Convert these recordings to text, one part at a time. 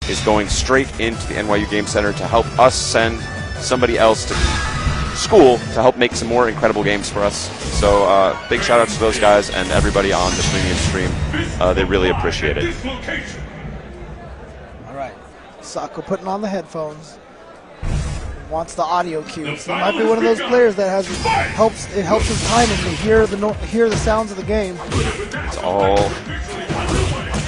is going straight into the NYU Game Center to help us send somebody else to school to help make some more incredible games for us. So big shout out to those guys and everybody on the premium stream. They really appreciate it. All right, Sako putting on the headphones. Wants the audio cues. He might be one of those players that helps his timing to hear the sounds of the game. It's all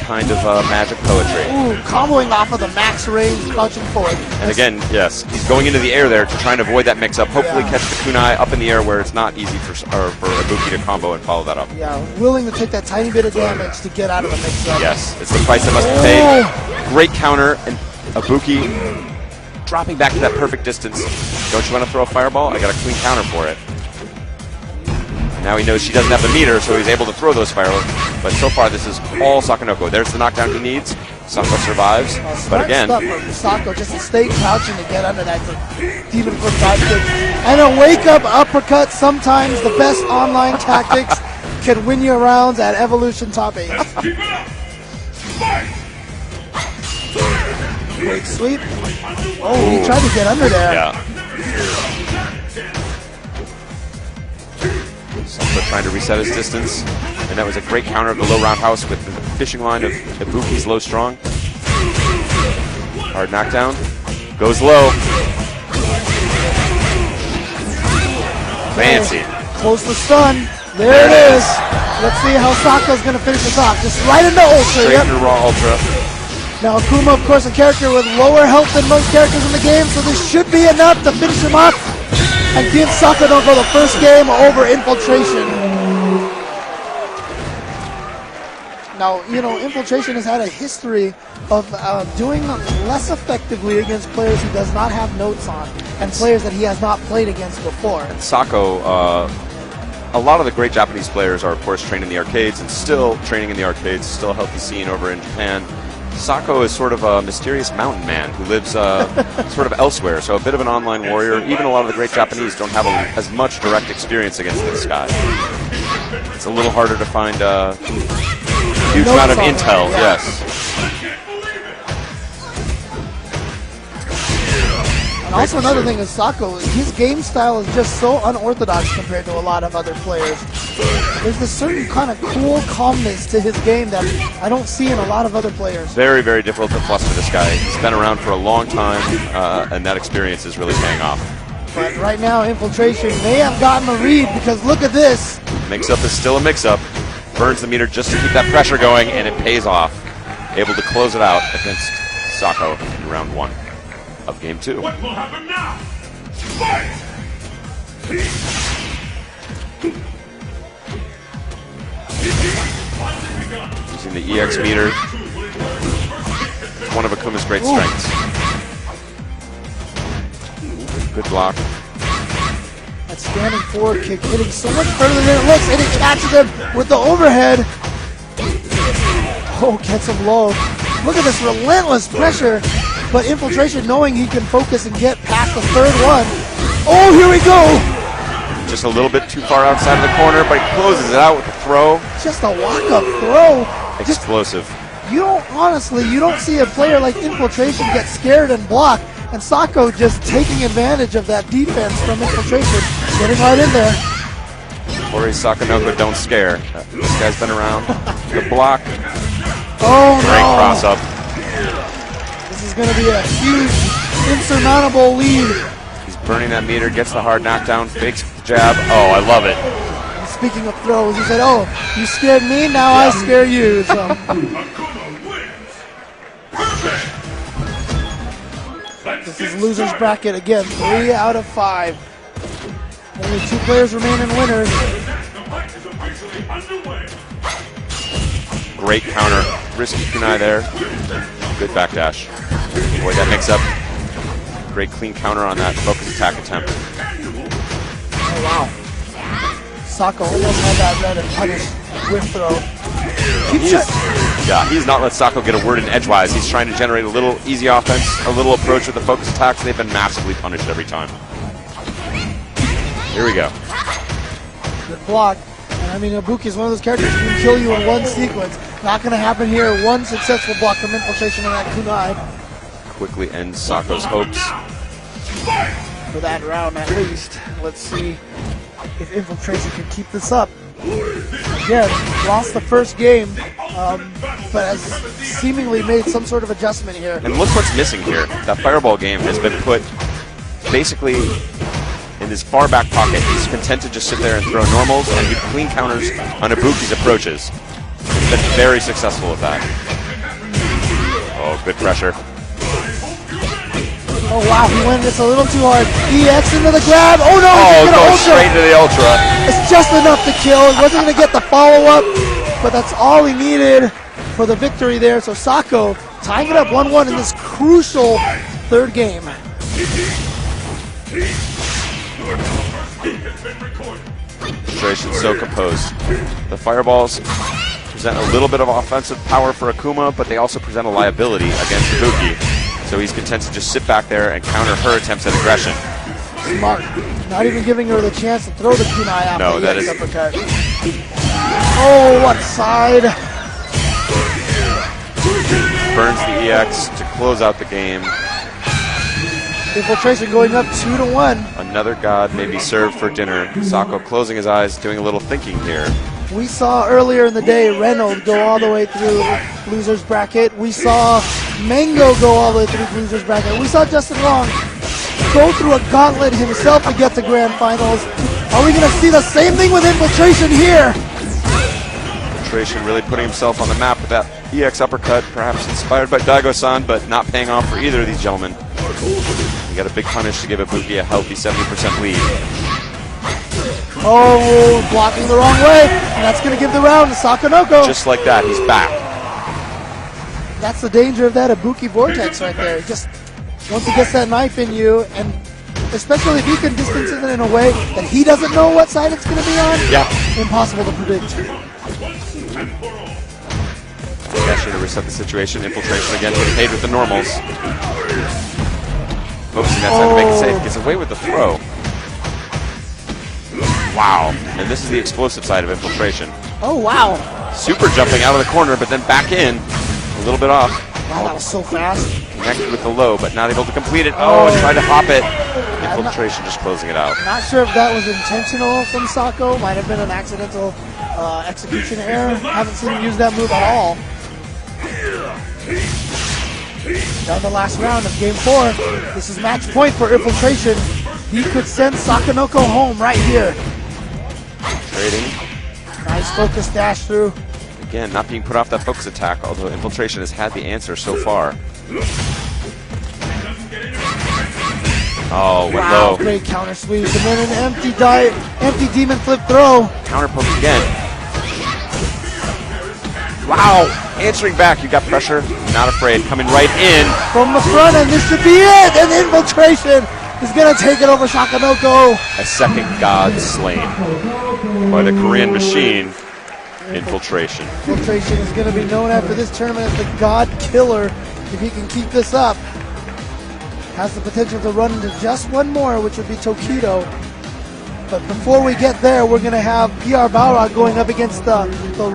kind of magic poetry. Ooh, comboing off of the max range, crouching forward. And again, yes, he's going into the air there to try and avoid that mix-up. Hopefully catch the kunai up in the air where it's not easy for Ibuki to combo and follow that up. Yeah, willing to take that tiny bit of damage to get out of the mix-up. Yes, it's the price that must be paid. Great counter, and Ibuki dropping back to that perfect distance. Don't you want to throw a fireball? I got a clean counter for it. Now he knows she doesn't have the meter, so he's able to throw those fireworks. But so far, this is all Sakonoko. There's the knockdown he needs. Sako survives. But again, Sako just to stay crouching to get under that demon foot dive kick. And a wake-up uppercut. Sometimes the best online tactics can win you rounds at Evolution Top 8. Great sweep. Oh, he tried to get under there. Yeah. Sako trying to reset his distance. And that was a great counter of the low roundhouse with the fishing line of Ibuki's low strong. Hard knockdown. Goes low. Fancy. Close to stun. There it is. Let's see how Sako's going to finish this off. Just right into Ultra. Straight into raw Ultra. Now Akuma, of course, a character with lower health than most characters in the game, so this should be enough to finish him up and give Sakonoko the first game over Infiltration. Now, you know, Infiltration has had a history of doing less effectively against players he does not have notes on and players that he has not played against before. And Sako, a lot of the great Japanese players are, of course, trained in the arcades and still training in the arcades, still a healthy scene over in Japan. Sako is sort of a mysterious mountain man who lives sort of elsewhere, so a bit of an online warrior. Even a lot of the great Japanese don't have as much direct experience against this guy. It's a little harder to find a huge amount of intel, yes. And also another thing is Sako, his game style is just so unorthodox compared to a lot of other players. There's this certain kind of cool calmness to his game that I don't see in a lot of other players. Very, very difficult to fluster this guy. He's been around for a long time, and that experience is really paying off. But right now, Infiltration may have gotten a read because look at this. Mix-up is still a mix-up. Burns the meter just to keep that pressure going, and it pays off. Able to close it out against Sako in round 1 of game 2. What will happen now? Fight! Using the EX meter. One of Akuma's great strengths. Good block. That standing forward kick hitting so much further than it looks, and it catches him with the overhead. Oh, gets him low. Look at this relentless pressure. But Infiltration, knowing he can focus and get past the third one. Oh, here we go! Just a little bit too far outside of the corner, but he closes it out with a throw. Just a walk-up throw. Explosive. You don't see a player like Infiltration get scared and block. And Sako just taking advantage of that defense from Infiltration, getting right in there. Tori Sakonoko, don't scare. This guy's been around. The block. Oh, great no. cross-up. This is going to be a huge, insurmountable lead. He's burning that meter, gets the hard knockdown, fakes the jab. Oh, I love it. And speaking of throws, he said, oh, you scared me, now I scare you. So. This is loser's bracket again, 3 out of 5. Only 2 players remain in winners. Great counter, risky kunai there. Good backdash. Avoid that mix-up. Great clean counter on that focus attack attempt. Oh, wow. Sako almost had that red and punish whip throw. He's not let Sako get a word in edgewise. He's trying to generate a little easy offense, a little approach with the focus attacks. They've been massively punished every time. Here we go. Good block. And I mean, Ibuki is one of those characters who can kill you in one sequence. Not going to happen here. One successful block from Infiltration on that kunai. quickly end Sako's hopes. For that round at least. Let's see if Infiltration can keep this up. Again, lost the first game, but has seemingly made some sort of adjustment here. And look what's missing here. That fireball game has been put basically in his far back pocket. He's content to just sit there and throw normals and do clean counters on Ibuki's approaches. He's been very successful with that. Oh, good pressure. Oh wow, he went just a little too hard. EX into the grab. Oh no, Oh, he's go gonna ultra. straight to the ultra. It's just enough to kill. He wasn't gonna get the follow-up, but that's all he needed for the victory there. So Sako tying it up 1-1 in this crucial third game. Infiltration so composed. The fireballs present a little bit of offensive power for Akuma, but they also present a liability against Ibuki. So he's content to just sit back there and counter her attempts at aggression. Smart. Not even giving her the chance to throw the kunai after No, that the is- uppercut. Oh, what side? Burns the EX to close out the game. Infiltration going up 2-1. Another god may be served for dinner. Sako closing his eyes, doing a little thinking here. We saw earlier in the day Reynolds go all the way through losers bracket. We saw Mango go all the way through losers bracket. We saw Justin Long go through a gauntlet himself to get to grand finals. Are we going to see the same thing with Infiltration here? Infiltration really putting himself on the map with that EX uppercut, perhaps inspired by Daigo-san, but not paying off for either of these gentlemen. He got a big punish to give Ibuki a healthy 70% lead. Oh, blocking the wrong way, and that's going to give the round to Sakonoko. Just like that, he's back. That's the danger of that Ibuki vortex right there. Just once he gets that knife in you, and especially if he can distance it in a way that he doesn't know what side it's going to be on, Yeah. impossible to predict. Actually, to reset the situation, Infiltration again getting paid with the normals. Focusing that time to make it safe, gets away with the throw. Wow, and this is the explosive side of Infiltration. Oh, wow. Super jumping out of the corner, but then back in, a little bit off. Wow, that was so fast. Connected with the low, but not able to complete it. Oh, and tried to hop it. Infiltration just closing it out. Not sure if that was intentional from Sako. Might have been an accidental execution error. Haven't seen him use that move at all. Down the last round of game 4. This is match point for Infiltration. He could send Sakonoko home right here. Trading. Nice focus dash through. Again, not being put off that focus attack, although Infiltration has had the answer so far. Oh, went Wow, low. great counter sweep. And then an empty demon flip throw. Counter poke again. Wow, answering back. You got pressure, not afraid. Coming right in. From the front, and this should be it. And Infiltration is going to take it over Sakonoko. A second god slain by the Korean machine, Infiltration. Infiltration is going to be known after this tournament as the God Killer. If he can keep this up, has the potential to run into just one more, which would be Tokido. But before we get there, we're going to have PR Balrog going up against the